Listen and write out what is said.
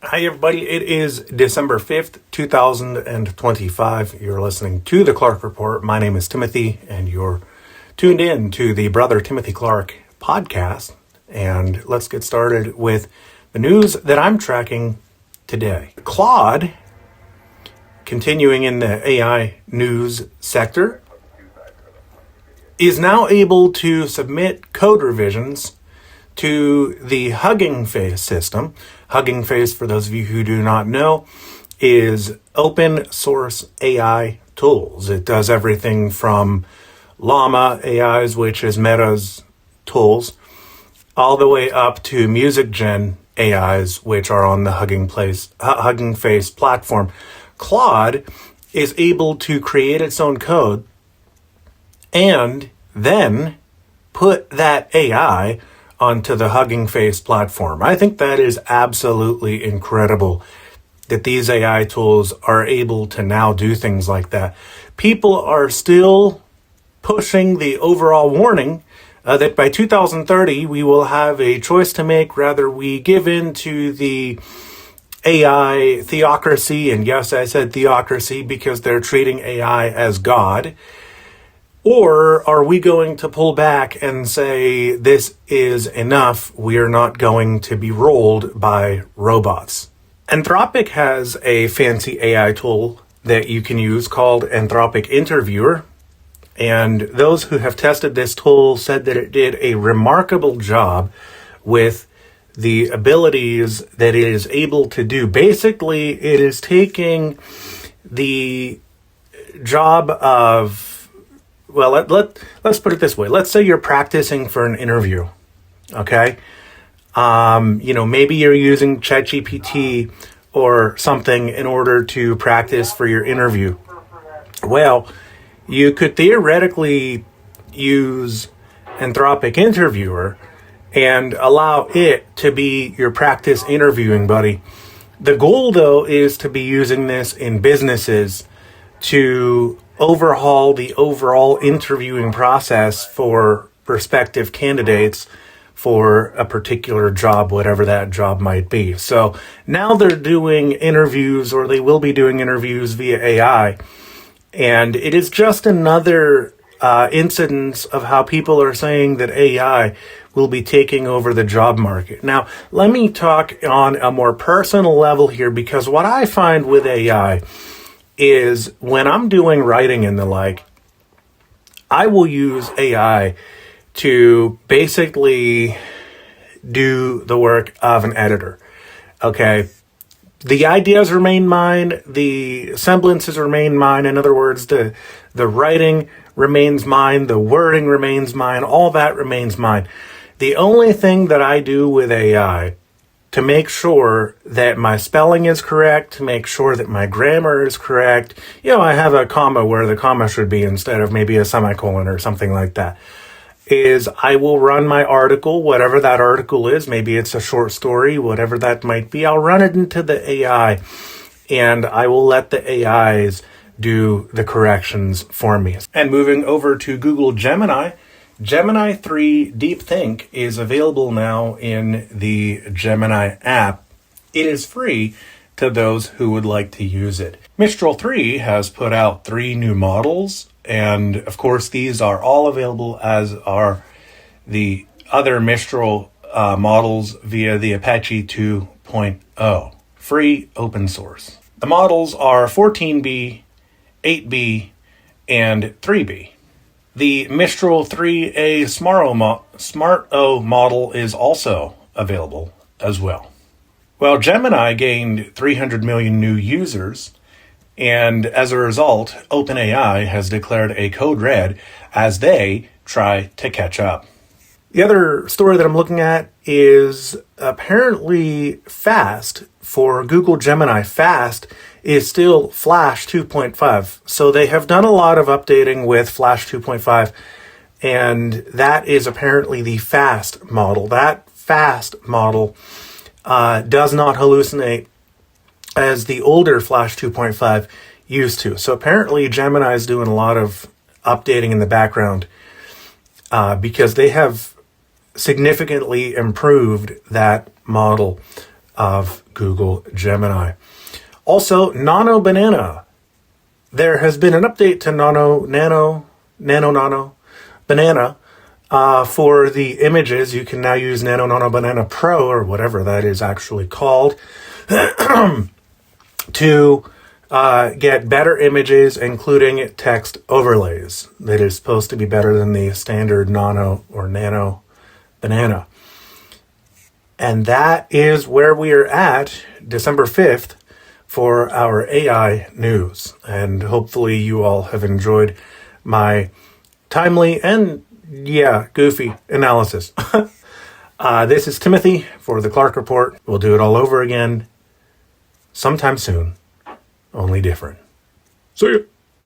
Hi, everybody. It is December 5th, 2025. You're listening to the Clark Report. My name is Timothy, and you're tuned in to the Brother Timothy Clark podcast. And let's get started with the news that I'm tracking today. Claude, continuing in the AI news sector, is now able to submit code revisions to the Hugging Face system. Hugging Face, for those of you who do not know, is open source AI tools. It does everything from Llama AIs, which is Meta's tools, all the way up to Music Gen AIs, which are on the Hugging Face platform. Claude is able to create its own code and then put that AI onto the Hugging Face platform. I think that is absolutely incredible that these AI tools are able to now do things like that. People are still pushing the overall warning that by 2030 we will have a choice to make. Rather, we give in to the AI theocracy, and yes, I said theocracy because they're treating AI as God. Or are we going to pull back and say, this is enough, we are not going to be rolled by robots? Anthropic has a fancy AI tool that you can use called Anthropic Interviewer. And those who have tested this tool said that it did a remarkable job with the abilities that it is able to do. Basically, it is taking the job of, well, let's put it this way. Let's say you're practicing for an interview, okay? Maybe you're using ChatGPT or something in order to practice for your interview. Well, you could theoretically use Anthropic Interviewer and allow it to be your practice interviewing buddy. The goal, though, is to be using this in businesses to overhaul the overall interviewing process for prospective candidates for a particular job, whatever that job might be. So now they're doing interviews, or they will be doing interviews via AI. And it is just another incidence of how people are saying that AI will be taking over the job market. Now, let me talk on a more personal level here, because what I find with AI is when I'm doing writing and the like, I will use AI to basically do the work of an editor. Okay. The ideas remain mine. The semblances remain mine. In other words, the writing remains mine. The wording remains mine. All that remains mine. The only thing that I do with AI to make sure that my spelling is correct, to make sure that my grammar is correct, I have a comma where the comma should be instead of maybe a semicolon or something like that, is I will run my article, whatever that article is, maybe it's a short story, whatever that might be, I'll run it into the AI, and I will let the AIs do the corrections for me. And moving over to Google Gemini, Gemini 3 Deep Think is available now in the Gemini app. It is free to those who would like to use it. Mistral 3 has put out 3 new models, and of course these are all available, as are the other Mistral models via the Apache 2.0. Free open source. The models are 14B, 8B, and 3B. The Mistral 3A Smart O model is also available as well. Well, Gemini gained 300 million new users, and as a result, OpenAI has declared a code red as they try to catch up. The other story that I'm looking at is apparently Fast for Google Gemini. Fast is still Flash 2.5. So they have done a lot of updating with Flash 2.5, and that is apparently the Fast model. That Fast model does not hallucinate as the older Flash 2.5 used to. So apparently Gemini is doing a lot of updating in the background because they have significantly improved that model. of Google Gemini. Also, Nano Banana. There has been an update to Nano Banana for the images. You can now use Nano Banana Pro, or whatever that is actually called, to get better images, including text overlays. That is supposed to be better than the standard Nano or Nano Banana. And that is where we are at December 5th for our AI news. And hopefully you all have enjoyed my timely and, goofy analysis. This is Timothy for the Clark Report. We'll do it all over again sometime soon, only different. See you.